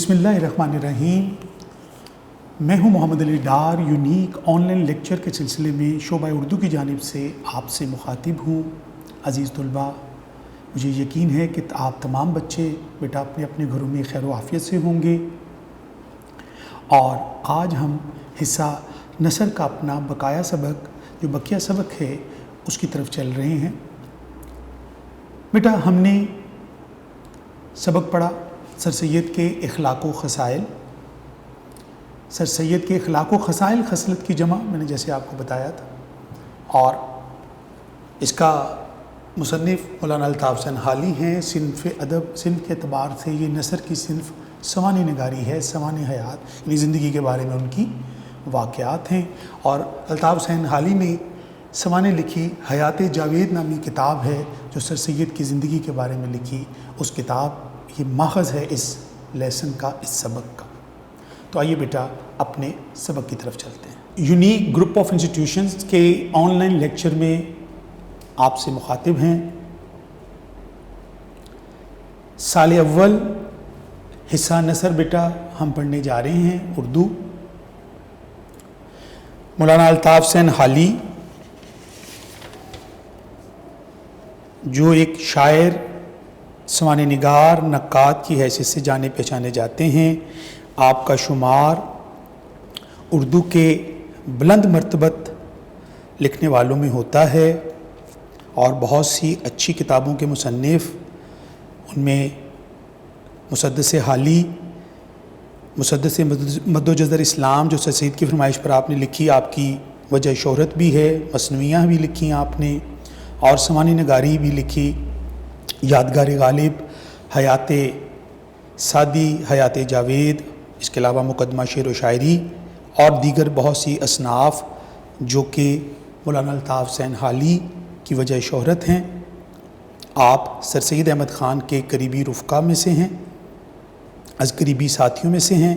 بسم اللہ الرحمن الرحیم۔ میں ہوں Muhammad Ali Dar, unique online lecture کے سلسلے میں شعبہ اردو کی جانب سے آپ سے مخاطب ہوں۔ عزیز طلباء، مجھے یقین ہے کہ آپ تمام بچے بیٹا اپنے اپنے گھروں میں خیر و عافیت سے ہوں گے، اور آج ہم حصہ نثر کا اپنا بقایا سبق، جو بقیہ سبق ہے، اس کی طرف چل رہے ہیں۔ بیٹا ہم نے سبق پڑھا سر سید کے اخلاق و خصائل۔ سر سید کے اخلاق و خصائل خصلت کی جمع میں نے جیسے آپ کو بتایا تھا، اور اس کا مصنف مولانا الطاف حسین حالی ہیں۔ صنف ادب، صنف کے اعتبار سے یہ نثر کی صنف سوانح نگاری ہے، سوانح حیات، یعنی زندگی کے بارے میں ان کی واقعات ہیں۔ اور الطاف حسین حالی نے سوانح لکھی، حیات جاوید نامی کتاب ہے جو سر سید کی زندگی کے بارے میں لکھی۔ اس کتاب یہ ماخذ ہے اس لیسن کا، اس سبق کا۔ تو آئیے بیٹا اپنے سبق کی طرف چلتے ہیں۔ یونیک گروپ آف انسٹیٹیوشنز کے آن لائن لیکچر میں آپ سے مخاطب ہیں۔ سال اول حصہ نثر بیٹا ہم پڑھنے جا رہے ہیں، اردو۔ مولانا الطاف حسین حالی جو ایک شاعر، سوانح نگار، نقاد کی حیثیت سے جانے پہچانے جاتے ہیں، آپ کا شمار اردو کے بلند مرتبت لکھنے والوں میں ہوتا ہے، اور بہت سی اچھی کتابوں کے مصنف، ان میں مسدس حالی، مسدس مد و جزر اسلام جو سر سید کی فرمائش پر آپ نے لکھی، آپ کی وجہ شہرت بھی ہے، مثنویاں بھی لکھی آپ نے، اور سوانح نگاری بھی لکھی، یادگار غالب، حیات سعدی، حیات جاوید، اس کے علاوہ مقدمہ شعر و شاعری، اور دیگر بہت سی اصناف جو کہ مولانا الطاف حسین حالی کی وجہ شہرت ہیں۔ آپ سر سید احمد خان کے قریبی رفقا میں سے ہیں، از قریبی ساتھیوں میں سے ہیں،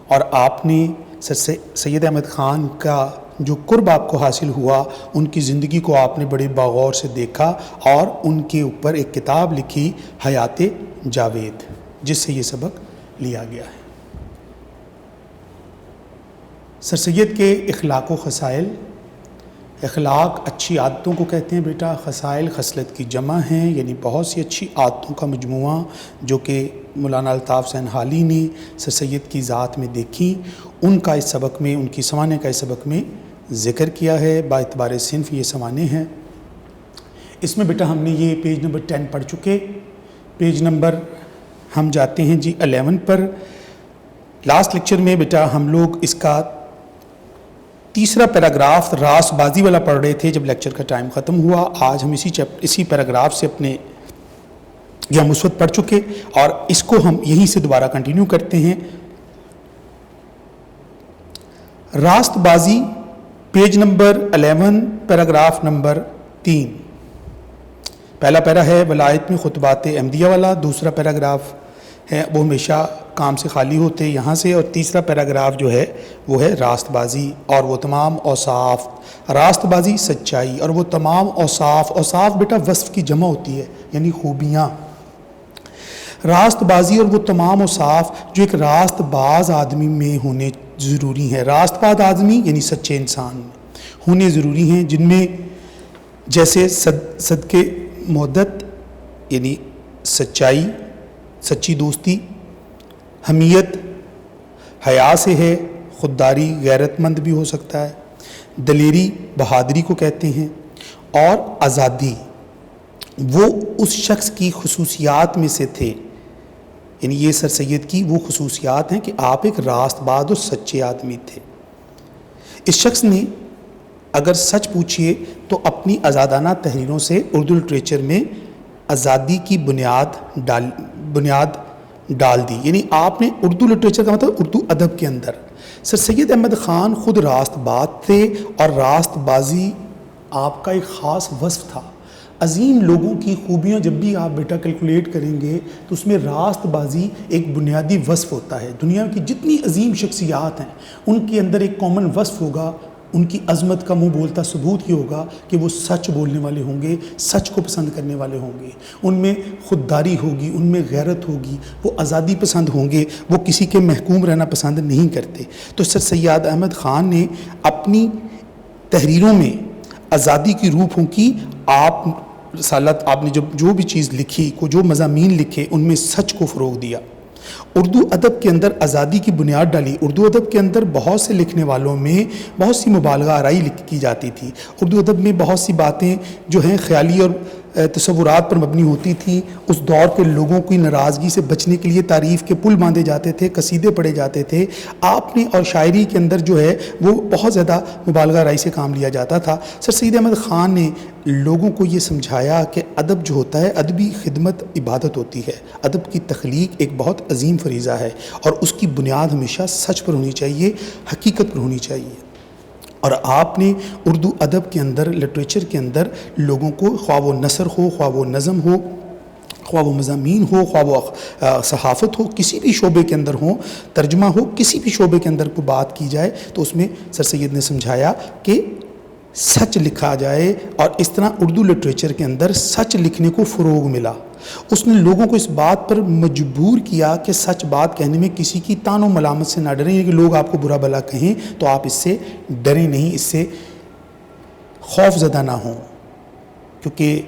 اور آپ نے سر سید احمد خان کا جو قرب آپ کو حاصل ہوا، ان کی زندگی کو آپ نے بڑے باغور سے دیکھا، اور ان کے اوپر ایک کتاب لکھی، حیات جاوید، جس سے یہ سبق لیا گیا ہے۔ سر سید کے اخلاق و خصائل۔ اخلاق اچھی عادتوں کو کہتے ہیں بیٹا، خصائل خصلت کی جمع ہیں، یعنی بہت سی اچھی عادتوں کا مجموعہ جو کہ مولانا الطاف حسین حالی نے سر سید کی ذات میں دیکھی، ان کا اس سبق میں، ان کی سوانح کا اس سبق میں ذکر کیا ہے۔ با اعتبار صنف یہ سوانح ہیں۔ اس میں بیٹا ہم نے یہ پیج نمبر 10 پڑھ چکے، پیج نمبر ہم جاتے ہیں جی 11 پر۔ لاسٹ لیکچر میں بیٹا ہم لوگ اس کا تیسرا پیراگراف راست بازی والا پڑھ رہے تھے جب لیکچر کا ٹائم ختم ہوا۔ آج ہم اسی پیراگراف سے اپنے یہ ہم اس وقت پڑھ چکے، اور اس کو ہم یہیں سے دوبارہ کنٹینیو کرتے ہیں۔ راست بازی، پیج نمبر 11، پیراگراف نمبر 3۔ پہلا پیرا ہے ولایت میں خطبات احمدیہ والا، دوسرا پیراگراف ہے وہ ہمیشہ کام سے خالی ہوتے یہاں سے، اور تیسرا پیراگراف جو ہے وہ ہے راست بازی اور وہ تمام اوصاف۔ راست بازی سچائی اور وہ تمام اوصاف، اوصاف بیٹا وصف کی جمع ہوتی ہے، یعنی خوبیاں۔ راست بازی اور وہ تمام اوصاف جو ایک راست باز آدمی میں ہونے ضروری ہیں۔ راست باز آدمی یعنی سچے انسان ہونے ضروری ہیں، جن میں جیسے صدق مودت یعنی سچائی، سچی دوستی، حمیت حیا سے ہے، خودداری غیرت مند بھی ہو سکتا ہے، دلیری بہادری کو کہتے ہیں، اور آزادی وہ اس شخص کی خصوصیات میں سے تھے، یعنی یہ سر سید کی وہ خصوصیات ہیں کہ آپ ایک راست باز اور سچے آدمی تھے۔ اس شخص نے اگر سچ پوچھئے تو اپنی آزادانہ تحریروں سے اردو لٹریچر میں آزادی کی بنیاد ڈال دی، یعنی آپ نے اردو لٹریچر کا مطلب اردو ادب کے اندر سر سید احمد خان خود راست باز تھے، اور راست بازی آپ کا ایک خاص وصف تھا۔ عظیم لوگوں کی خوبیاں جب بھی آپ بیٹا کیلکولیٹ کریں گے تو اس میں راست بازی ایک بنیادی وصف ہوتا ہے۔ دنیا کی جتنی عظیم شخصیات ہیں ان کے اندر ایک کامن وصف ہوگا، ان کی عظمت کا منہ بولتا ثبوت یہ ہوگا کہ وہ سچ بولنے والے ہوں گے، سچ کو پسند کرنے والے ہوں گے، ان میں خودداری ہوگی، ان میں غیرت ہوگی، وہ آزادی پسند ہوں گے، وہ کسی کے محکوم رہنا پسند نہیں کرتے۔ تو سر سید احمد خان نے اپنی تحریروں میں آزادی کی روح پھونکی۔ آپ رسالت، آپ نے جو بھی چیز لکھی، جو مضامین لکھے، ان میں سچ کو فروغ دیا۔ اردو ادب کے اندر آزادی کی بنیاد ڈالی۔ اردو ادب کے اندر بہت سے لکھنے والوں میں بہت سی مبالغہ آرائی کی جاتی تھی۔ اردو ادب میں بہت سی باتیں جو ہیں خیالی اور تصورات پر مبنی ہوتی تھیں۔ اس دور کے لوگوں کی ناراضگی سے بچنے کے لیے تعریف کے پل باندھے جاتے تھے، قصیدے پڑھے جاتے تھے۔ آپ نے اور شاعری کے اندر جو ہے وہ بہت زیادہ مبالغہ آرائی سے کام لیا جاتا تھا۔ سر سید احمد خان نے لوگوں کو یہ سمجھایا کہ ادب جو ہوتا ہے، ادبی خدمت عبادت ہوتی ہے۔ ادب کی تخلیق ایک بہت عظیم فریضہ ہے اور اس کی بنیاد ہمیشہ سچ پر ہونی چاہیے، حقیقت پر ہونی چاہیے۔ اور آپ نے اردو ادب کے اندر، لٹریچر کے اندر لوگوں کو، خواہ وہ نثر ہو، خواہ وہ نظم ہو، خواہ وہ مضامین ہو، خواہ وہ صحافت ہو، کسی بھی شعبے کے اندر ہو، ترجمہ ہو، کسی بھی شعبے کے اندر کوئی بات کی جائے تو اس میں سر سید نے سمجھایا کہ سچ لکھا جائے، اور اس طرح اردو لٹریچر کے اندر سچ لکھنے کو فروغ ملا۔ اس نے لوگوں کو اس بات پر مجبور کیا کہ سچ بات کہنے میں کسی کی طعن و ملامت سے نہ ڈریں، کہ لوگ آپ کو برا بھلا کہیں تو آپ اس سے ڈریں نہیں، اس سے خوف زدہ نہ ہوں، کیونکہ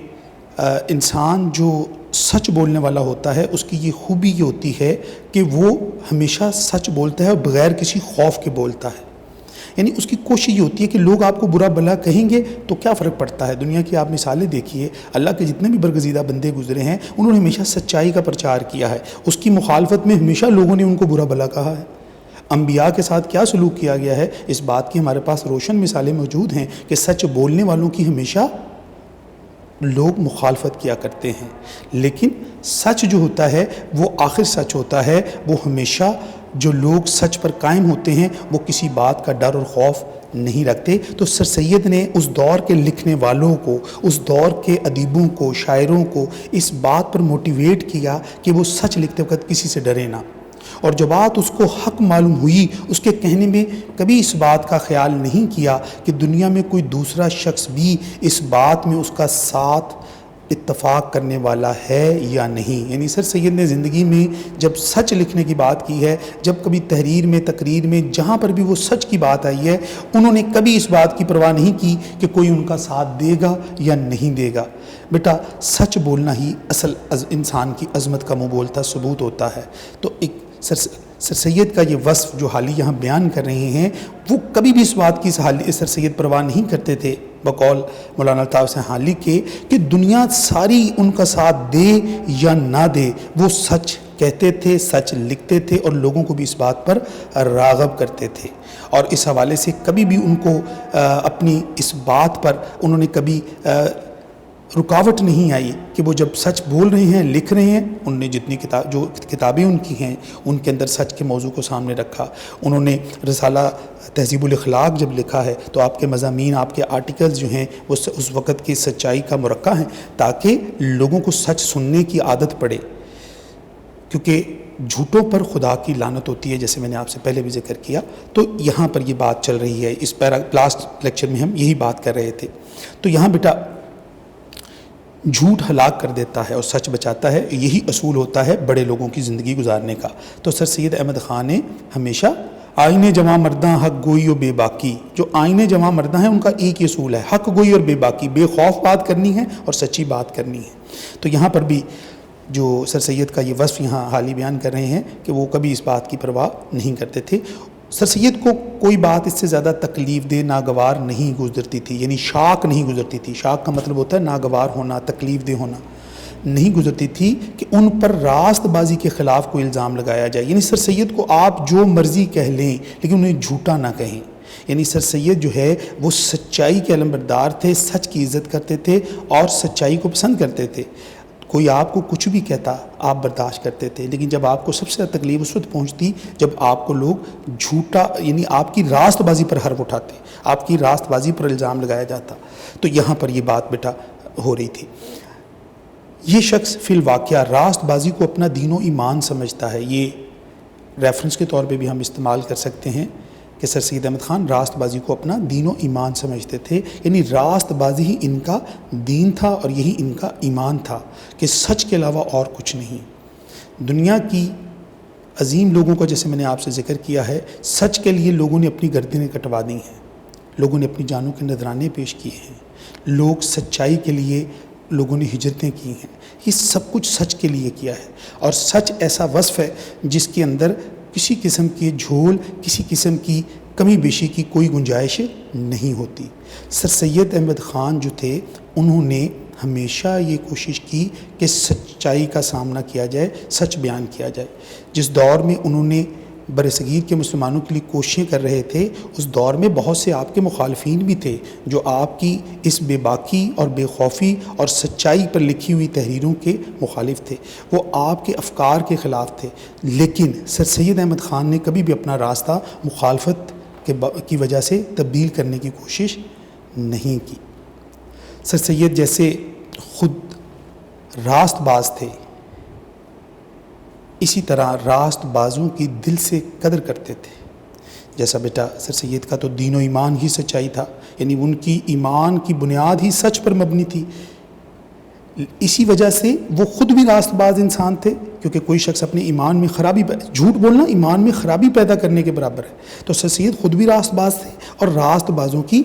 انسان جو سچ بولنے والا ہوتا ہے اس کی یہ خوبی یہ ہوتی ہے کہ وہ ہمیشہ سچ بولتا ہے اور بغیر کسی خوف کے بولتا ہے۔ یعنی اس کی کوشش یہ ہوتی ہے کہ لوگ آپ کو برا بھلا کہیں گے تو کیا فرق پڑتا ہے۔ دنیا کی آپ مثالیں دیکھیے، اللہ کے جتنے بھی برگزیدہ بندے گزرے ہیں انہوں نے ہمیشہ سچائی کا پرچار کیا ہے، اس کی مخالفت میں ہمیشہ لوگوں نے ان کو برا بھلا کہا ہے۔ انبیاء کے ساتھ کیا سلوک کیا گیا ہے، اس بات کی ہمارے پاس روشن مثالیں موجود ہیں کہ سچ بولنے والوں کی ہمیشہ لوگ مخالفت کیا کرتے ہیں، لیکن سچ جو ہوتا ہے وہ آخر سچ ہوتا ہے۔ وہ ہمیشہ جو لوگ سچ پر قائم ہوتے ہیں وہ کسی بات کا ڈر اور خوف نہیں رکھتے۔ تو سر سید نے اس دور کے لکھنے والوں کو، اس دور کے ادیبوں کو، شاعروں کو اس بات پر موٹیویٹ کیا کہ وہ سچ لکھتے وقت کسی سے ڈرے نہ، اور جو بات اس کو حق معلوم ہوئی اس کے کہنے میں کبھی اس بات کا خیال نہیں کیا کہ دنیا میں کوئی دوسرا شخص بھی اس بات میں اس کا ساتھ اتفاق کرنے والا ہے یا نہیں۔ یعنی سر سید نے زندگی میں جب سچ لکھنے کی بات کی ہے، جب کبھی تحریر میں، تقریر میں، جہاں پر بھی وہ سچ کی بات آئی ہے، انہوں نے کبھی اس بات کی پرواہ نہیں کی کہ کوئی ان کا ساتھ دے گا یا نہیں دے گا۔ بیٹا سچ بولنا ہی اصل انسان کی عظمت کا منہ بولتا ثبوت ہوتا ہے۔ تو ایک سر سید کا یہ وصف جو حالی یہاں بیان کر رہے ہیں، وہ کبھی بھی اس بات کی سر سید پرواہ نہیں کرتے تھے، بقول مولانا الطاف حسین حالی کے، کہ دنیا ساری ان کا ساتھ دے یا نہ دے، وہ سچ کہتے تھے، سچ لکھتے تھے اور لوگوں کو بھی اس بات پر راغب کرتے تھے۔ اور اس حوالے سے کبھی بھی ان کو اپنی اس بات پر انہوں نے کبھی رکاوٹ نہیں آئی کہ وہ جب سچ بول رہے ہیں، لکھ رہے ہیں، انہوں نے جتنی کتابیں ان کی ہیں ان کے اندر سچ کے موضوع کو سامنے رکھا۔ انہوں نے رسالہ تہذیب الاخلاق جب لکھا ہے تو آپ کے مضامین، آپ کے آرٹیکلز جو ہیں وہ اس وقت کی سچائی کا مرقع ہیں، تاکہ لوگوں کو سچ سننے کی عادت پڑے، کیونکہ جھوٹوں پر خدا کی لعنت ہوتی ہے، جیسے میں نے آپ سے پہلے بھی ذکر کیا۔ تو یہاں پر یہ بات چل رہی ہے، اس لاسٹ لیکچر میں ہم یہی بات کر رہے تھے۔ تو یہاں بیٹا جھوٹ ہلاک کر دیتا ہے اور سچ بچاتا ہے، یہی اصول ہوتا ہے بڑے لوگوں کی زندگی گزارنے کا۔ تو سر سید احمد خان نے ہمیشہ آئین جواں مرداں حق گوئی و بے باکی، جو آئین جواں مرداں ہیں ان کا ایک ہی اصول ہے، حق گوئی اور بے باکی، بے خوف بات کرنی ہے اور سچی بات کرنی ہے۔ تو یہاں پر بھی جو سر سید کا یہ وصف یہاں حالی بیان کر رہے ہیں کہ وہ کبھی اس بات کی پرواہ نہیں کرتے تھے۔ سر سید کو کوئی بات اس سے زیادہ تکلیف دہ، ناگوار نہیں گزرتی تھی، یعنی شاق نہیں گزرتی تھی۔ شاق کا مطلب ہوتا ہے ناگوار ہونا، تکلیف دہ ہونا، نہیں گزرتی تھی کہ ان پر راست بازی کے خلاف کوئی الزام لگایا جائے۔ یعنی سر سید کو آپ جو مرضی کہہ لیں لیکن انہیں جھوٹا نہ کہیں۔ یعنی سر سید جو ہے وہ سچائی کے علمبردار تھے، سچ کی عزت کرتے تھے اور سچائی کو پسند کرتے تھے۔ کوئی آپ کو کچھ بھی کہتا آپ برداشت کرتے تھے، لیکن جب آپ کو سب سے زیادہ تکلیف اس وقت پہنچتی جب آپ کو لوگ جھوٹا، یعنی آپ کی راست بازی پر حرف اٹھاتے، آپ کی راست بازی پر الزام لگایا جاتا۔ تو یہاں پر یہ بات بیٹا ہو رہی تھی۔ یہ شخص فی الواقعہ راست بازی کو اپنا دین و ایمان سمجھتا ہے۔ یہ ریفرنس کے طور پہ بھی ہم استعمال کر سکتے ہیں کہ سر سید احمد خان راست بازی کو اپنا دین و ایمان سمجھتے تھے، یعنی راست بازی ہی ان کا دین تھا اور یہی ان کا ایمان تھا کہ سچ کے علاوہ اور کچھ نہیں۔ دنیا کی عظیم لوگوں کو جیسے میں نے آپ سے ذکر کیا ہے، سچ کے لیے لوگوں نے اپنی گردنیں کٹوا دی ہیں، لوگوں نے اپنی جانوں کے نذرانے پیش کیے ہیں، لوگ سچائی کے لیے لوگوں نے ہجرتیں کی ہیں، یہ سب کچھ سچ کے لیے کیا ہے۔ اور سچ ایسا وصف ہے جس کے اندر کسی قسم کے جھول، کسی قسم کی کمی بیشی کی کوئی گنجائش نہیں ہوتی۔ سر سید احمد خان جو تھے انہوں نے ہمیشہ یہ کوشش کی کہ سچائی کا سامنا کیا جائے، سچ بیان کیا جائے۔ جس دور میں انہوں نے برصغیر کے مسلمانوں کے لیے کوششیں کر رہے تھے، اس دور میں بہت سے آپ کے مخالفین بھی تھے جو آپ کی اس بے باکی اور بے خوفی اور سچائی پر لکھی ہوئی تحریروں کے مخالف تھے، وہ آپ کے افکار کے خلاف تھے، لیکن سر سید احمد خان نے کبھی بھی اپنا راستہ مخالفت کی وجہ سے تبدیل کرنے کی کوشش نہیں کی۔ سر سید جیسے خود راست باز تھے، اسی طرح راست بازوں کی دل سے قدر کرتے تھے۔ جیسا بیٹا سر سید کا تو دین و ایمان ہی سچائی تھا، یعنی ان کی ایمان کی بنیاد ہی سچ پر مبنی تھی، اسی وجہ سے وہ خود بھی راست باز انسان تھے، کیونکہ کوئی شخص اپنے ایمان میں خرابی جھوٹ بولنا ایمان میں خرابی پیدا کرنے کے برابر ہے، تو سر سید خود بھی راست باز تھے اور راست بازوں کی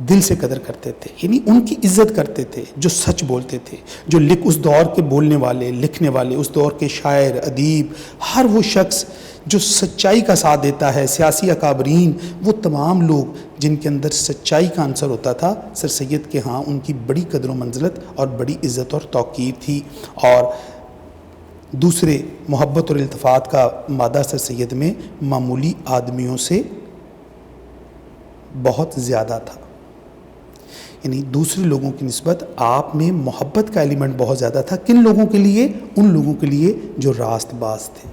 دل سے قدر کرتے تھے، یعنی ان کی عزت کرتے تھے جو سچ بولتے تھے، جو اس دور کے بولنے والے، لکھنے والے، اس دور کے شاعر، ادیب، ہر وہ شخص جو سچائی کا ساتھ دیتا ہے، سیاسی اکابرین، وہ تمام لوگ جن کے اندر سچائی کا عنصر ہوتا تھا، سر سید کے ہاں ان کی بڑی قدر و منزلت اور بڑی عزت اور توقیر تھی۔ اور دوسرے محبت اور التفات کا مادہ سر سید میں معمولی آدمیوں سے بہت زیادہ تھا، یعنی دوسرے لوگوں کی نسبت آپ میں محبت کا ایلیمنٹ بہت زیادہ تھا۔ کن لوگوں کے لیے؟ ان لوگوں کے لیے جو راست باز تھے۔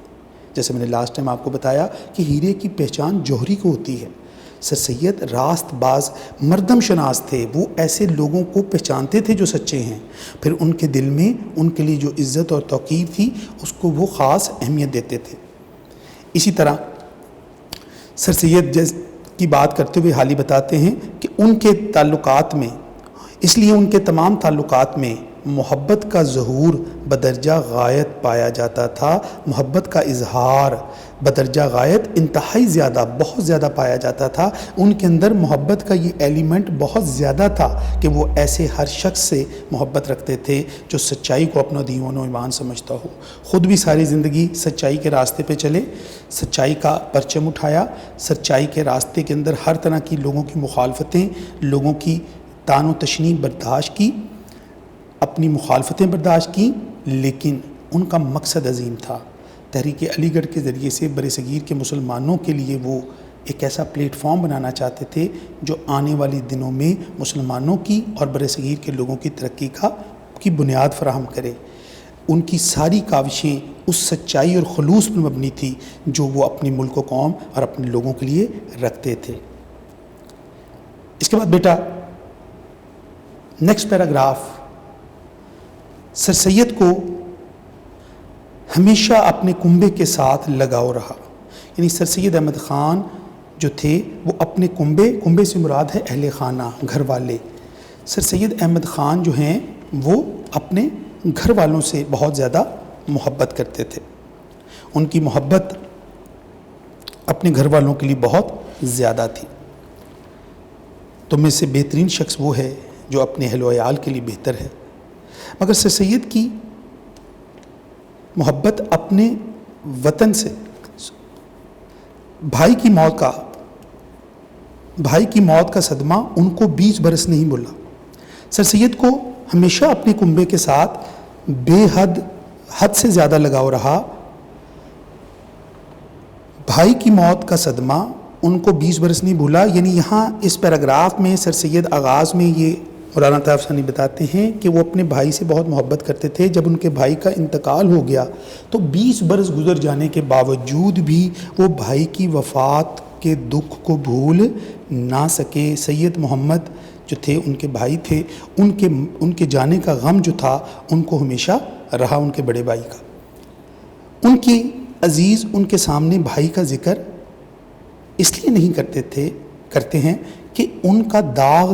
جیسے میں نے لاسٹ ٹائم آپ کو بتایا کہ ہیرے کی پہچان جوہری کو ہوتی ہے، سر سید راست باز مردم شناس تھے، وہ ایسے لوگوں کو پہچانتے تھے جو سچے ہیں، پھر ان کے دل میں ان کے لیے جو عزت اور توقیر تھی اس کو وہ خاص اہمیت دیتے تھے۔ اسی طرح سر سید کی بات کرتے ہوئے حال ہی بتاتے ہیں کہ ان کے تعلقات میں، اس لیے ان کے تمام تعلقات میں محبت کا ظہور بدرجہ غایت پایا جاتا تھا، محبت کا اظہار بدرجہ غایت انتہائی زیادہ، بہت زیادہ پایا جاتا تھا۔ ان کے اندر محبت کا یہ ایلیمنٹ بہت زیادہ تھا کہ وہ ایسے ہر شخص سے محبت رکھتے تھے جو سچائی کو اپنا دین و ایمان سمجھتا ہو۔ خود بھی ساری زندگی سچائی کے راستے پہ چلے، سچائی کا پرچم اٹھایا، سچائی کے راستے کے اندر ہر طرح کی لوگوں کی مخالفتیں، لوگوں کی طعن و تشنیع برداشت کی، اپنی مخالفتیں برداشت کی، لیکن ان کا مقصد عظیم تھا۔ تحریک علی گڑھ کے ذریعے سے برصغیر کے مسلمانوں کے لیے وہ ایک ایسا پلیٹ فارم بنانا چاہتے تھے جو آنے والے دنوں میں مسلمانوں کی اور برصغیر کے لوگوں کی ترقی کی بنیاد فراہم کرے۔ ان کی ساری کاوشیں اس سچائی اور خلوص پر مبنی تھی جو وہ اپنے ملک و قوم اور اپنے لوگوں کے لیے رکھتے تھے۔ اس کے بعد بیٹا نیکسٹ پیراگراف، سر سید کو ہمیشہ اپنے کنبے کے ساتھ لگاؤ رہا، یعنی سر سید احمد خان جو تھے وہ اپنے کنبے سے مراد ہے اہل خانہ، گھر والے۔ سر سید احمد خان جو ہیں وہ اپنے گھر والوں سے بہت زیادہ محبت کرتے تھے، ان کی محبت اپنے گھر والوں کے لیے بہت زیادہ تھی۔ تو میں سے بہترین شخص وہ ہے جو اپنے اہل و عیال کے لیے بہتر ہے، مگر سر سید کی محبت اپنے وطن سے، بھائی کی موت کا صدمہ ان کو 20 برس نہیں بھولا۔ سر سید کو ہمیشہ اپنے کنبے کے ساتھ بے حد سے زیادہ لگاؤ رہا۔ بھائی کی موت کا صدمہ ان کو 20 برس نہیں بھولا، یعنی یہاں اس پیراگراف میں سر سید آغاز میں یہ مولانا طاہر ثانی بتاتے ہیں کہ وہ اپنے بھائی سے بہت محبت کرتے تھے۔ جب ان کے بھائی کا انتقال ہو گیا تو 20 برس گزر جانے کے باوجود بھی وہ بھائی کی وفات کے دکھ کو بھول نہ سکے۔ سید محمد جو تھے ان کے بھائی تھے، ان کے جانے کا غم جو تھا ان کو ہمیشہ رہا، ان کے بڑے بھائی کا۔ ان کی عزیز ان کے سامنے بھائی کا ذکر اس لیے نہیں کرتے ہیں کہ ان کا داغ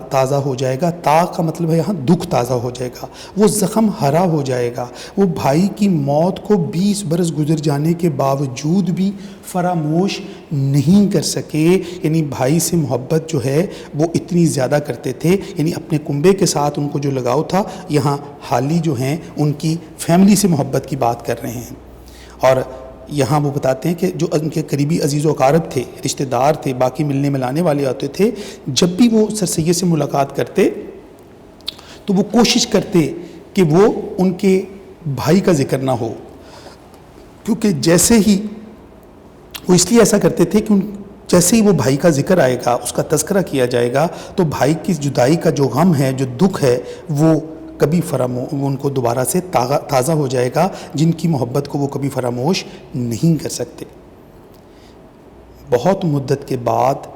تازہ ہو جائے گا. داغ کا مطلب ہے یہاں دکھ تازہ ہو جائے گا, وہ زخم ہرا ہو جائے گا. وہ بھائی کی موت کو 20 برس گزر جانے کے باوجود بھی فراموش نہیں کر سکے. یعنی بھائی سے محبت جو ہے وہ اتنی زیادہ کرتے تھے, یعنی اپنے کنبے کے ساتھ ان کو جو لگاؤ تھا. یہاں حالی جو ہیں ان کی فیملی سے محبت کی بات کر رہے ہیں, اور یہاں وہ بتاتے ہیں کہ جو ان کے قریبی عزیز و اقارب تھے, رشتہ دار تھے, باقی ملنے ملانے والے آتے تھے, جب بھی وہ سر سید سے ملاقات کرتے تو وہ کوشش کرتے کہ وہ ان کے بھائی کا ذکر نہ ہو, کیونکہ جیسے ہی وہ اس لیے ایسا کرتے تھے کہ جیسے ہی وہ بھائی کا ذکر آئے گا, اس کا تذکرہ کیا جائے گا, تو بھائی کی جدائی کا جو غم ہے, جو دکھ ہے, وہ کبھی ان کو دوبارہ سے تازہ ہو جائے گا, جن کی محبت کو وہ کبھی فراموش نہیں کر سکتے. بہت مدت کے بعد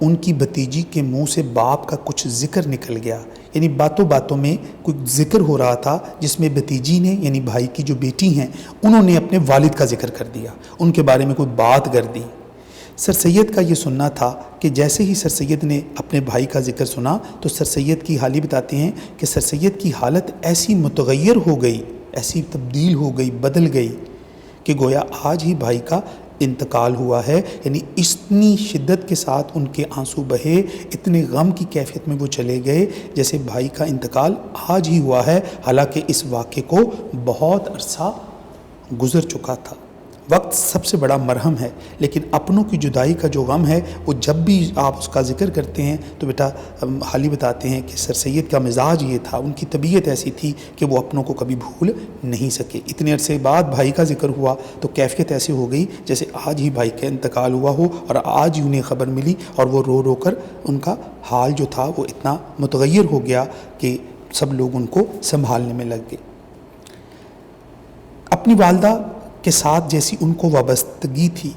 ان کی بھتیجی کے منہ سے باپ کا کچھ ذکر نکل گیا. یعنی باتوں باتوں میں کوئی ذکر ہو رہا تھا جس میں بھتیجی نے, یعنی بھائی کی جو بیٹی ہیں, انہوں نے اپنے والد کا ذکر کر دیا, ان کے بارے میں کوئی بات کر دی. سر سید کا یہ سننا تھا کہ جیسے ہی سر سید نے اپنے بھائی کا ذکر سنا تو سر سید کی حالی بتاتے ہیں کہ سر سید کی حالت ایسی متغیر ہو گئی, ایسی تبدیل ہو گئی, بدل گئی کہ گویا آج ہی بھائی کا انتقال ہوا ہے. یعنی اتنی شدت کے ساتھ ان کے آنسو بہے, اتنے غم کی کیفیت میں وہ چلے گئے جیسے بھائی کا انتقال آج ہی ہوا ہے, حالانکہ اس واقعے کو بہت عرصہ گزر چکا تھا. وقت سب سے بڑا مرہم ہے, لیکن اپنوں کی جدائی کا جو غم ہے وہ جب بھی آپ اس کا ذکر کرتے ہیں تو بیٹا حالی بتاتے ہیں کہ سر سید کا مزاج یہ تھا, ان کی طبیعت ایسی تھی کہ وہ اپنوں کو کبھی بھول نہیں سکے. اتنے عرصے بعد بھائی کا ذکر ہوا تو کیفیت ایسی ہو گئی جیسے آج ہی بھائی کا انتقال ہوا ہو, اور آج ہی انہیں خبر ملی, اور وہ رو رو کر ان کا حال جو تھا وہ اتنا متغیر ہو گیا کہ سب لوگ ان کو سنبھالنے میں لگ گئے. اپنی والدہ کے ساتھ جیسی ان کو وابستگی تھی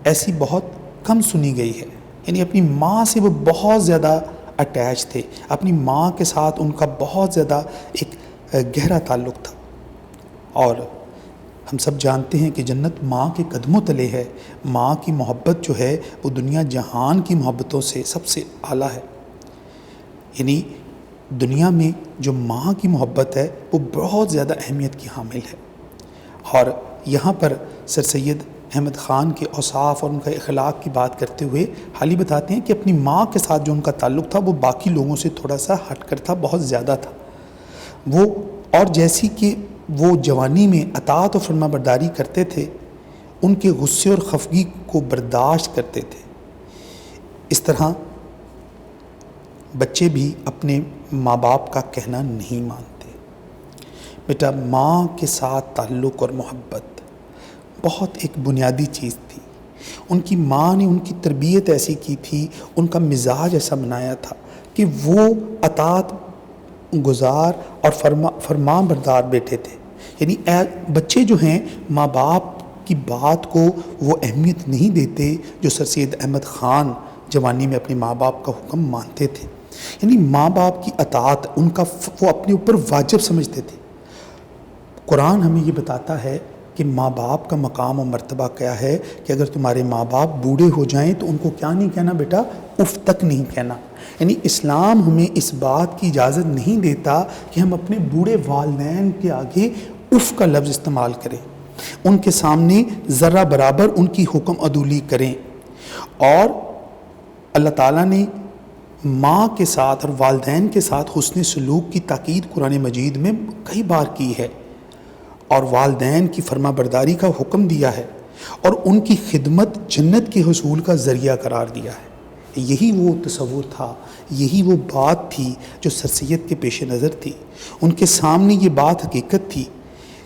ایسی بہت کم سنی گئی ہے. یعنی اپنی ماں سے وہ بہت زیادہ اٹیچ تھے, اپنی ماں کے ساتھ ان کا بہت زیادہ ایک گہرا تعلق تھا. اور ہم سب جانتے ہیں کہ جنت ماں کے قدموں تلے ہے. ماں کی محبت جو ہے وہ دنیا جہان کی محبتوں سے سب سے اعلیٰ ہے. یعنی دنیا میں جو ماں کی محبت ہے وہ بہت زیادہ اہمیت کی حامل ہے. اور یہاں پر سر سید احمد خان کے اوصاف اور ان کا اخلاق کی بات کرتے ہوئے حالی بتاتے ہیں کہ اپنی ماں کے ساتھ جو ان کا تعلق تھا وہ باقی لوگوں سے تھوڑا سا ہٹ کر تھا, بہت زیادہ تھا. وہ اور جیسی کہ وہ جوانی میں اطاعت و فرما برداری کرتے تھے, ان کے غصے اور خفگی کو برداشت کرتے تھے. اس طرح بچے بھی اپنے ماں باپ کا کہنا نہیں مانتے. بیٹا ماں کے ساتھ تعلق اور محبت بہت ایک بنیادی چیز تھی. ان کی ماں نے ان کی تربیت ایسی کی تھی, ان کا مزاج ایسا بنایا تھا کہ وہ اطاعت گزار اور فرمان بردار بیٹے تھے. یعنی بچے جو ہیں ماں باپ کی بات کو وہ اہمیت نہیں دیتے جو سر سید احمد خان جوانی میں اپنے ماں باپ کا حکم مانتے تھے. یعنی ماں باپ کی اطاعت ان کا وہ اپنے اوپر واجب سمجھتے تھے. قرآن ہمیں یہ بتاتا ہے کہ ماں باپ کا مقام و مرتبہ کیا ہے, کہ اگر تمہارے ماں باپ بوڑھے ہو جائیں تو ان کو کیا نہیں کہنا بیٹا, اف تک نہیں کہنا. یعنی اسلام ہمیں اس بات کی اجازت نہیں دیتا کہ ہم اپنے بوڑھے والدین کے آگے اف کا لفظ استعمال کریں, ان کے سامنے ذرہ برابر ان کی حکم عدولی کریں. اور اللہ تعالیٰ نے ماں کے ساتھ اور والدین کے ساتھ حسن سلوک کی تاکید قرآن مجید میں کئی بار کی ہے, اور والدین کی فرما برداری کا حکم دیا ہے, اور ان کی خدمت جنت کے حصول کا ذریعہ قرار دیا ہے. یہی وہ تصور تھا, یہی وہ بات تھی جو سر سید کے پیش نظر تھی. ان کے سامنے یہ بات حقیقت تھی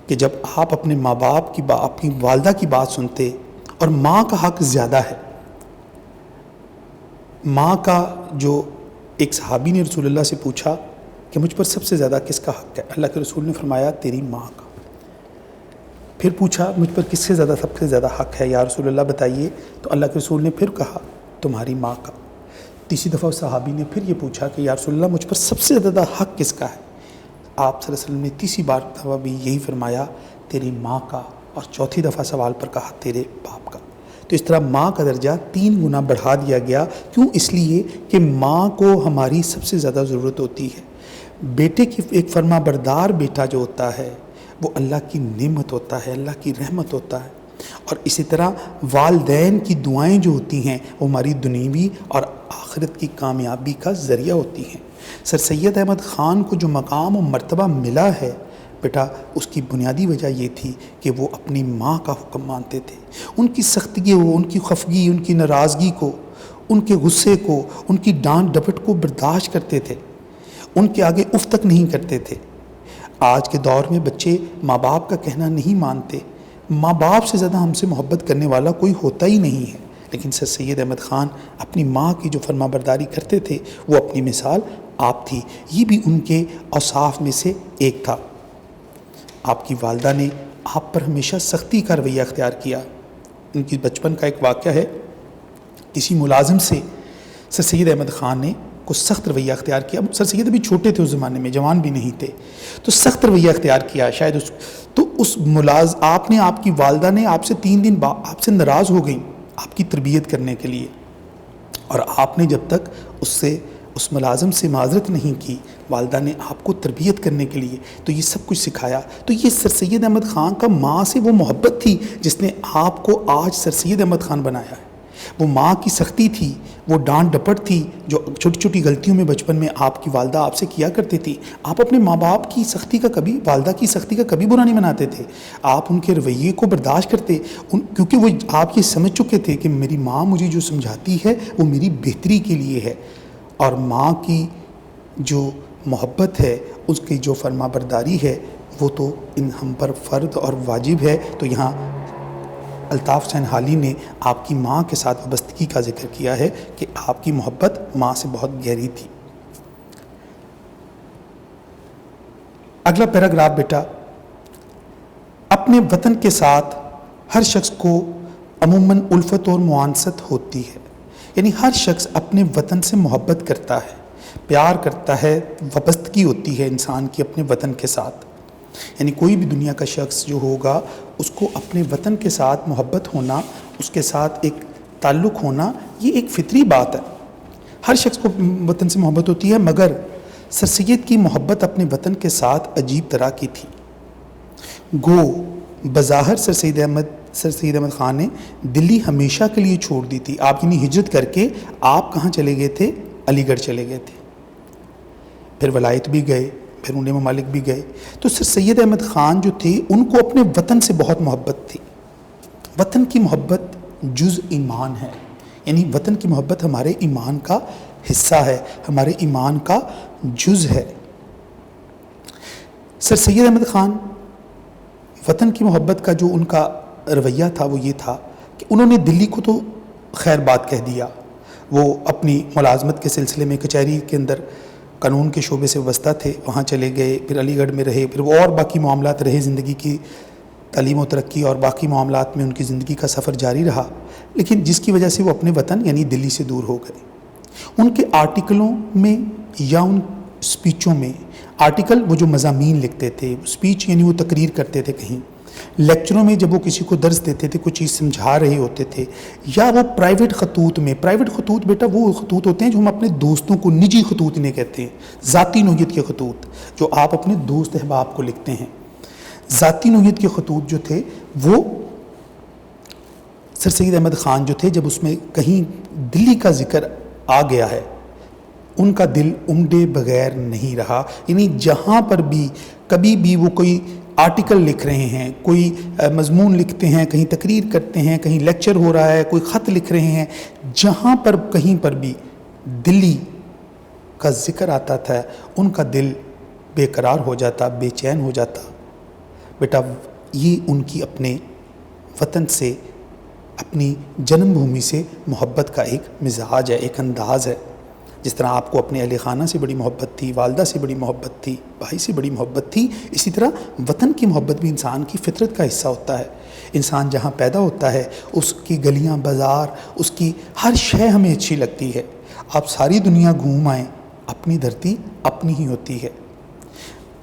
کہ جب آپ اپنے ماں باپ کی اپنی والدہ کی بات سنتے, اور ماں کا حق زیادہ ہے. ماں کا جو ایک صحابی نے رسول اللہ سے پوچھا کہ مجھ پر سب سے زیادہ کس کا حق ہے, اللہ کے رسول نے فرمایا تیری ماں کا. پھر پوچھا مجھ پر کس سے زیادہ سب سے زیادہ حق ہے یا رسول اللہ بتائیے, تو اللہ کے رسول نے پھر کہا تمہاری ماں کا. تیسری دفعہ اس صحابی نے پھر یہ پوچھا کہ یا رسول اللہ مجھ پر سب سے زیادہ حق کس کا ہے, آپ صلی اللہ علیہ وسلم نے تیسری دفعہ بھی یہی فرمایا تیری ماں کا, اور چوتھی دفعہ سوال پر کہا تیرے باپ کا. تو اس طرح ماں کا درجہ 3 گنا بڑھا دیا گیا. کیوں؟ اس لیے کہ ماں کو ہماری سب سے زیادہ ضرورت ہوتی ہے. بیٹے کی ایک فرما بردار بیٹا جو ہوتا ہے وہ اللہ کی نعمت ہوتا ہے، اللہ کی رحمت ہوتا ہے. اور اسی طرح والدین کی دعائیں جو ہوتی ہیں وہ ہماری دنیوی اور آخرت کی کامیابی کا ذریعہ ہوتی ہیں. سر سید احمد خان کو جو مقام و مرتبہ ملا ہے بیٹا، اس کی بنیادی وجہ یہ تھی کہ وہ اپنی ماں کا حکم مانتے تھے. ان کی سختگی کو، ان کی خفگی، ان کی ناراضگی کو، ان کے غصے کو، ان کی ڈانٹ ڈپٹ کو برداشت کرتے تھے. ان کے آگے اف تک نہیں کرتے تھے. آج کے دور میں بچے ماں باپ کا کہنا نہیں مانتے. ماں باپ سے زیادہ ہم سے محبت کرنے والا کوئی ہوتا ہی نہیں ہے. لیکن سر سید احمد خان اپنی ماں کی جو فرما برداری کرتے تھے وہ اپنی مثال آپ تھی. یہ بھی ان کے اوصاف میں سے ایک تھا. آپ کی والدہ نے آپ پر ہمیشہ سختی کا رویہ اختیار کیا. ان کی بچپن کا ایک واقعہ ہے. کسی ملازم سے سر سید احمد خان نے کو سخت رویہ اختیار کیا. سر سید ابھی چھوٹے تھے اس زمانے میں، جوان بھی نہیں تھے، تو سخت رویہ اختیار کیا. شاید آپ نے، آپ کی والدہ نے آپ سے 3 دن آپ سے ناراض ہو گئیں آپ کی تربیت کرنے کے لیے. اور آپ نے جب تک اس ملازم سے معذرت نہیں کی، والدہ نے آپ کو تربیت کرنے کے لیے تو یہ سب کچھ سکھایا. تو یہ سر سید احمد خان کا ماں سے وہ محبت تھی جس نے آپ کو آج سر سید احمد خان بنایا ہے. وہ ماں کی سختی تھی، وہ ڈانٹ ڈپٹ تھی جو چھوٹی چھوٹی غلطیوں میں بچپن میں آپ کی والدہ آپ سے کیا کرتی تھی. آپ اپنے ماں باپ کی سختی کا کبھی، والدہ کی سختی کا کبھی برا نہیں مناتے تھے. آپ ان کے رویے کو برداشت کرتے کیونکہ وہ آپ یہ سمجھ چکے تھے کہ میری ماں مجھے جو سمجھاتی ہے وہ میری بہتری کے لیے ہے. اور ماں کی جو محبت ہے، اس کی جو فرما برداری ہے، وہ تو ہم پر فرض اور واجب ہے. تو یہاں الطاف حسین حالی نے آپ کی ماں کے ساتھ وابستگی کا ذکر کیا ہے کہ آپ کی محبت ماں سے بہت گہری تھی. اگلا پیراگراف بیٹا، اپنے وطن کے ساتھ ہر شخص کو عموماً الفت اور معانست ہوتی ہے. یعنی ہر شخص اپنے وطن سے محبت کرتا ہے، پیار کرتا ہے، وابستگی ہوتی ہے انسان کی اپنے وطن کے ساتھ. یعنی کوئی بھی دنیا کا شخص جو ہوگا اس کو اپنے وطن کے ساتھ محبت ہونا، اس کے ساتھ ایک تعلق ہونا، یہ ایک فطری بات ہے. ہر شخص کو وطن سے محبت ہوتی ہے، مگر سر سید کی محبت اپنے وطن کے ساتھ عجیب طرح کی تھی. گو بظاہر سر سید احمد خان نے دلی ہمیشہ کے لیے چھوڑ دی تھی. آپ یعنی ہجرت کر کے آپ کہاں چلے گئے تھے؟ علی گڑھ چلے گئے تھے. پھر ولایت بھی گئے، پھر انہیں ممالک بھی گئے. تو سر سید احمد خان جو تھے ان کو اپنے وطن سے بہت محبت تھی. وطن کی محبت جز ایمان ہے. یعنی وطن کی محبت ہمارے ایمان کا حصہ ہے، ہمارے ایمان کا جز ہے. سر سید احمد خان وطن کی محبت کا جو ان کا رویہ تھا وہ یہ تھا کہ انہوں نے دلی کو تو خیر بات کہہ دیا. وہ اپنی ملازمت کے سلسلے میں کچہری کے اندر قانون کے شعبے سے وابستہ تھے، وہاں چلے گئے، پھر علی گڑھ میں رہے، پھر وہ اور باقی معاملات رہے زندگی کی، تعلیم و ترقی اور باقی معاملات میں ان کی زندگی کا سفر جاری رہا. لیکن جس کی وجہ سے وہ اپنے وطن یعنی دلی سے دور ہو گئے. ان کے آرٹیکلوں میں یا ان سپیچوں میں، آرٹیکل وہ جو مضامین لکھتے تھے، سپیچ یعنی وہ تقریر کرتے تھے کہیں، لیکچروں میں جب وہ کسی کو درس دیتے تھے، کوئی چیز سمجھا رہے ہوتے تھے، یا وہ پرائیویٹ خطوط میں، پرائیویٹ خطوط بیٹا وہ خطوط ہوتے ہیں جو ہم اپنے دوستوں کو نجی خطوط انہیں کہتے ہیں، ذاتی نوعیت کے خطوط جو آپ اپنے دوست احباب کو لکھتے ہیں. ذاتی نوعیت کے خطوط جو تھے وہ سر سید احمد خان جو تھے، جب اس میں کہیں دلی کا ذکر آ گیا ہے ان کا دل امڈے بغیر نہیں رہا. یعنی جہاں پر بھی کبھی بھی وہ کوئی آرٹیکل لکھ رہے ہیں، کوئی مضمون لکھتے ہیں، کہیں تقریر کرتے ہیں، کہیں لیکچر ہو رہا ہے، کوئی خط لکھ رہے ہیں، جہاں پر کہیں پر بھی دلی کا ذکر آتا تھا ان کا دل بے قرار ہو جاتا، بے چین ہو جاتا. بیٹا یہ ان کی اپنے وطن سے، اپنی جنم بھومی سے محبت کا ایک مزاج ہے، ایک انداز ہے. جس طرح آپ کو اپنے اہل خانہ سے بڑی محبت تھی، والدہ سے بڑی محبت تھی، بھائی سے بڑی محبت تھی، اسی طرح وطن کی محبت بھی انسان کی فطرت کا حصہ ہوتا ہے. انسان جہاں پیدا ہوتا ہے اس کی گلیاں، بازار، اس کی ہر شے ہمیں اچھی لگتی ہے. آپ ساری دنیا گھوم آئیں، اپنی دھرتی اپنی ہی ہوتی ہے.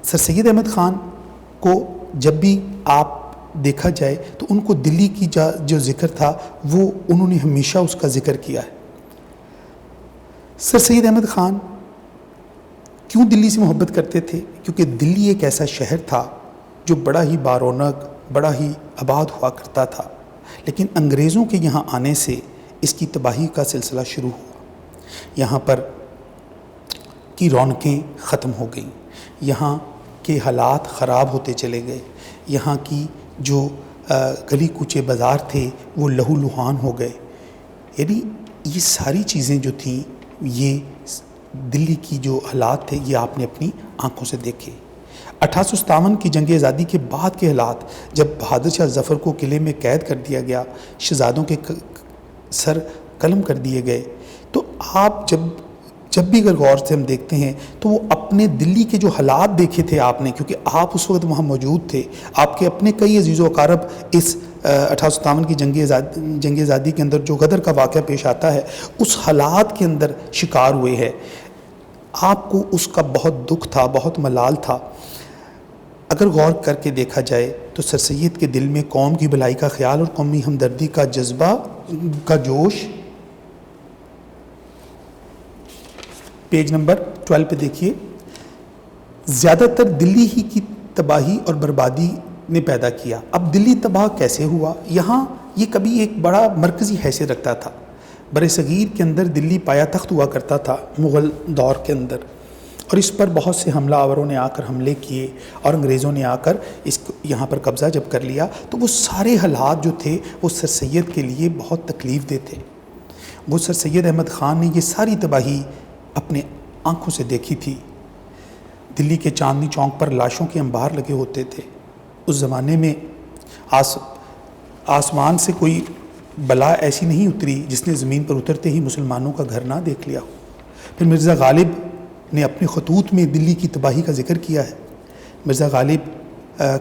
سر سید احمد خان کو جب بھی آپ دیکھا جائے تو ان کو دلی کی جو ذکر تھا وہ انہوں نے ہمیشہ اس کا ذکر کیا ہے۔ سر سید احمد خان کیوں دلی سے محبت کرتے تھے؟ کیونکہ دلی ایک ایسا شہر تھا جو بڑا ہی بارونق، بڑا ہی آباد ہوا کرتا تھا، لیکن انگریزوں کے یہاں آنے سے اس کی تباہی کا سلسلہ شروع ہوا۔ یہاں پر کی رونقیں ختم ہو گئیں، یہاں کے حالات خراب ہوتے چلے گئے، یہاں کی جو گلی کوچے بازار تھے وہ لہو لہان ہو گئے۔ یعنی یہ ساری چیزیں جو تھیں، یہ دلی کی جو حالات تھے یہ آپ نے اپنی آنکھوں سے دیکھے۔ 1857 کی جنگ آزادی کے بعد کے حالات، جب بہادر شاہ ظفر کو قلعے میں قید کر دیا گیا، شہزادوں کے سر قلم کر دیے گئے، تو آپ جب بھی اگر غور سے ہم دیکھتے ہیں تو وہ اپنے دلی کے جو حالات دیکھے تھے آپ نے، کیونکہ آپ اس وقت وہاں موجود تھے، آپ کے اپنے کئی عزیز و اقارب اس 1857 کی جنگ آزادی کے اندر جو غدر کا واقعہ پیش آتا ہے اس حالات کے اندر شکار ہوئے ہیں، آپ کو اس کا بہت دکھ تھا، بہت ملال تھا۔ اگر غور کر کے دیکھا جائے تو سر سید کے دل میں قوم کی بھلائی کا خیال اور قومی ہمدردی کا جذبہ کا جوش، پیج نمبر 12 پہ دیکھیے، زیادہ تر دلی ہی کی تباہی اور بربادی نے پیدا کیا۔ اب دلی تباہ کیسے ہوا؟ یہاں یہ کبھی ایک بڑا مرکزی حیثیت رکھتا تھا، بر صغیر کے اندر دلی پایا تخت ہوا کرتا تھا مغل دور کے اندر، اور اس پر بہت سے حملہ آوروں نے آ کر حملے کیے اور انگریزوں نے آ کر یہاں پر قبضہ جب کر لیا تو وہ سارے حالات جو تھے وہ سر سید کے لیے بہت تکلیف دہ تھے۔ وہ سر سید احمد خان نے یہ ساری تباہی اپنے آنکھوں سے دیکھی تھی۔ دلی کے چاندنی چوک پر لاشوں کے انبار لگے ہوتے تھے۔ اس زمانے میں آسمان سے کوئی بلا ایسی نہیں اتری جس نے زمین پر اترتے ہی مسلمانوں کا گھر نہ دیکھ لیا ہو۔ پھر مرزا غالب نے اپنے خطوط میں دلی کی تباہی کا ذکر کیا ہے۔ مرزا غالب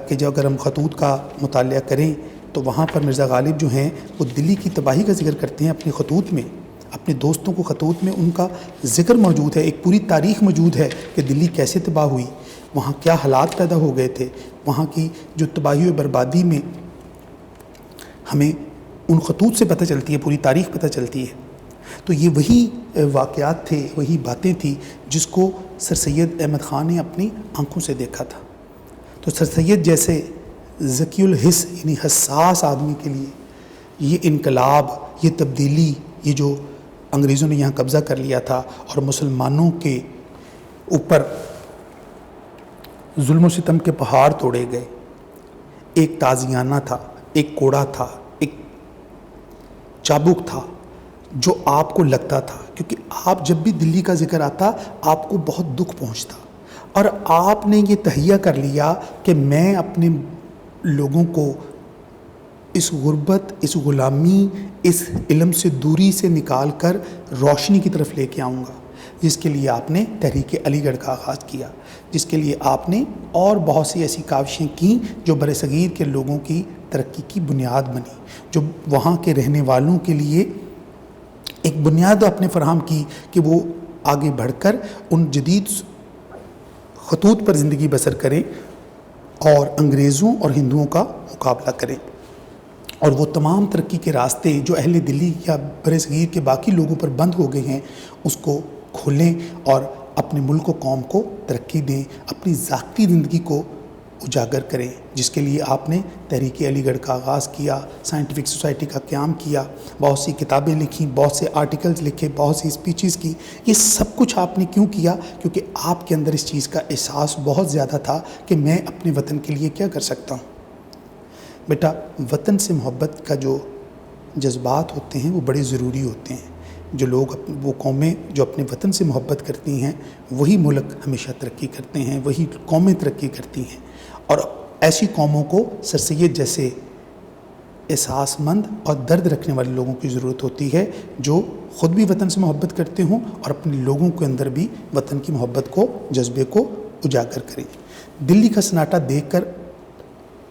کے جو اگر ہم خطوط کا مطالعہ کریں تو وہاں پر مرزا غالب جو ہیں وہ دلی کی تباہی کا ذکر کرتے ہیں اپنے خطوط میں، اپنے دوستوں کو خطوط میں ان کا ذکر موجود ہے، ایک پوری تاریخ موجود ہے کہ دلی کیسے تباہ ہوئی، وہاں کیا حالات پیدا ہو گئے تھے، وہاں کی جو تباہی و بربادی میں ہمیں ان خطوط سے پتہ چلتی ہے، پوری تاریخ پتہ چلتی ہے۔ تو یہ وہی واقعات تھے، وہی باتیں تھیں جس کو سر سید احمد خان نے اپنی آنکھوں سے دیکھا تھا۔ تو سر سید جیسے ذکی الحس یعنی حساس آدمی کے لیے یہ انقلاب، یہ تبدیلی، یہ جو انگریزوں نے یہاں قبضہ کر لیا تھا اور مسلمانوں کے اوپر ظلم و ستم کے پہاڑ توڑے گئے، ایک تازیانہ تھا، ایک کوڑا تھا، ایک چابک تھا جو آپ کو لگتا تھا، کیونکہ آپ جب بھی دلی کا ذکر آتا آپ کو بہت دکھ پہنچتا، اور آپ نے یہ تہیہ کر لیا کہ میں اپنے لوگوں کو اس غربت، اس غلامی، اس علم سے دوری سے نکال کر روشنی کی طرف لے کے آؤں گا، جس کے لیے آپ نے تحریک علی گڑھ کا آغاز کیا، جس کے لیے آپ نے اور بہت سی ایسی کاوشیں کیں جو بر صغیر کے لوگوں کی ترقی کی بنیاد بنی، جو وہاں کے رہنے والوں کے لیے ایک بنیاد آپ نے فراہم کی کہ وہ آگے بڑھ کر ان جدید خطوط پر زندگی بسر کریں اور انگریزوں اور ہندوؤں کا مقابلہ کریں، اور وہ تمام ترقی کے راستے جو اہل دلی یا بر صغیر کے باقی لوگوں پر بند ہو گئے ہیں اس کو کھولیں اور اپنے ملک و قوم کو ترقی دیں، اپنی ذاتی زندگی کو اجاگر کریں، جس کے لیے آپ نے تحریک علی گڑھ کا آغاز کیا، سائنٹیفک سوسائٹی کا قیام کیا، بہت سی کتابیں لکھیں، بہت سے آرٹیکلز لکھے، بہت سی اسپیچز کی۔ یہ سب کچھ آپ نے کیوں کیا؟ کیونکہ آپ کے اندر اس چیز کا احساس بہت زیادہ تھا کہ میں اپنے وطن کے لیے کیا کر سکتا ہوں۔ بیٹا، وطن سے محبت کا جو جذبات ہوتے ہیں وہ بڑے ضروری ہوتے ہیں۔ جو لوگ وہ قومیں جو اپنے وطن سے محبت کرتی ہیں وہی ملک ہمیشہ ترقی کرتے ہیں، وہی قومیں ترقی کرتی ہیں، اور ایسی قوموں کو سر سید جیسے احساس مند اور درد رکھنے والے لوگوں کی ضرورت ہوتی ہے جو خود بھی وطن سے محبت کرتے ہوں اور اپنے لوگوں کے اندر بھی وطن کی محبت کو، جذبے کو اجاگر کریں۔ دلی کا سناٹا دیکھ کر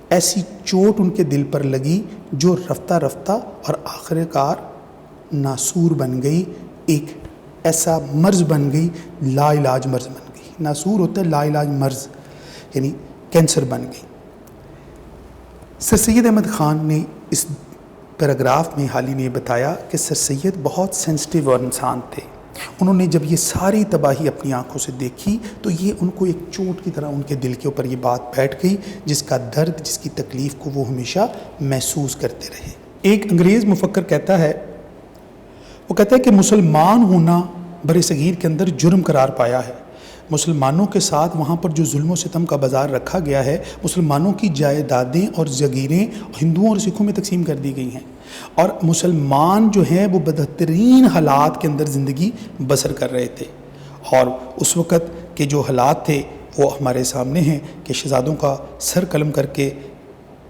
ایسی چوٹ ان کے دل پر لگی جو رفتہ رفتہ اور آخر کار ناسور بن گئی، ایک ایسا مرض بن گئی، لا علاج مرض بن گئی۔ ناسور ہوتا ہے لا علاج مرض، یعنی کینسر بن گئی۔ سر سید احمد خان نے اس پیراگراف میں حالی نے بتایا کہ سر سید بہت سینسٹیو اور انسان تھے. انہوں نے جب یہ ساری تباہی اپنی آنکھوں سے دیکھی تو یہ ان کو ایک چوٹ کی طرح ان کے دل کے اوپر یہ بات بیٹھ گئی، جس کا درد، جس کی تکلیف کو وہ ہمیشہ محسوس کرتے رہے. ایک انگریز مفکر کہتا ہے کہ مسلمان ہونا بر صغیر کے اندر جرم قرار پایا ہے. مسلمانوں کے ساتھ وہاں پر جو ظلم و ستم کا بازار رکھا گیا ہے، مسلمانوں کی جائیدادیں اور جگیریں ہندوؤں اور سکھوں میں تقسیم کر دی گئی ہیں، اور مسلمان جو ہیں وہ بدترین حالات کے اندر زندگی بسر کر رہے تھے. اور اس وقت کے جو حالات تھے وہ ہمارے سامنے ہیں کہ شہزادوں کا سر قلم کر کے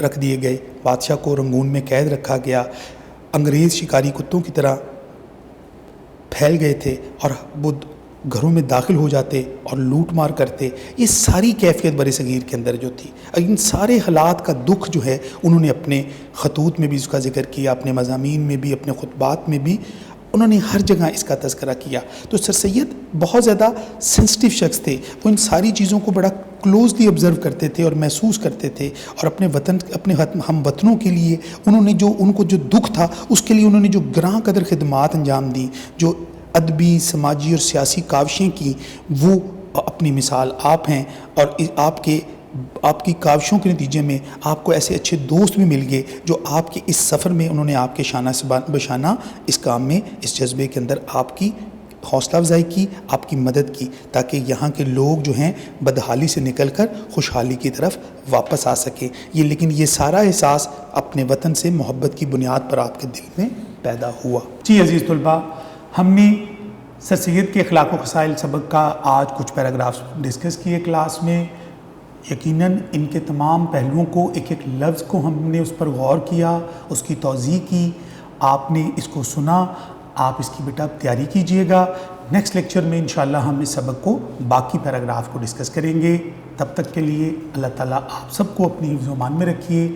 رکھ دیے گئے، بادشاہ کو رنگون میں قید رکھا گیا، انگریز شکاری کتوں کی طرح پھیل گئے تھے اور وہ گھروں میں داخل ہو جاتے اور لوٹ مار کرتے. یہ ساری کیفیت بر صغیر کے اندر جو تھی، ان سارے حالات کا دکھ جو ہے انہوں نے اپنے خطوط میں بھی اس کا ذکر کیا، اپنے مضامین میں بھی، اپنے خطبات میں بھی انہوں نے ہر جگہ اس کا تذکرہ کیا. تو سر سید بہت زیادہ سینسٹیو شخص تھے، وہ ان ساری چیزوں کو بڑا کلوزلی آبزرو کرتے تھے اور محسوس کرتے تھے، اور اپنے وطن، اپنے ہم وطنوں کے لیے انہوں نے ان کو جو دکھ تھا اس کے لیے انہوں نے جو گراں قدر خدمات انجام دی، جو ادبی، سماجی اور سیاسی کاوشیں کی، وہ اپنی مثال آپ ہیں. اور آپ کی کاوشوں کے نتیجے میں آپ کو ایسے اچھے دوست بھی مل گئے جو آپ کے اس سفر میں انہوں نے آپ کے شانہ بشانہ اس کام میں، اس جذبے کے اندر آپ کی حوصلہ افزائی کی، آپ کی مدد کی، تاکہ یہاں کے لوگ جو ہیں بدحالی سے نکل کر خوشحالی کی طرف واپس آ سکیں. لیکن یہ سارا احساس اپنے وطن سے محبت کی بنیاد پر آپ کے دل میں پیدا ہوا. جی عزیز طلباء، ہم نے سر سید کے اخلاق و خصائل سبق کا آج کچھ پیراگرافز ڈسکس کیے کلاس میں. یقیناً ان کے تمام پہلوؤں کو، ایک ایک لفظ کو ہم نے اس پر غور کیا، اس کی توضیح کی. آپ نے اس کو سنا، آپ اس کی بیٹا تیاری کیجئے گا. نیکسٹ لیکچر میں انشاءاللہ ہم اس سبق کو، باقی پیراگراف کو ڈسکس کریں گے. تب تک کے لیے اللہ تعالیٰ آپ سب کو اپنی حفظ و امان میں رکھیے.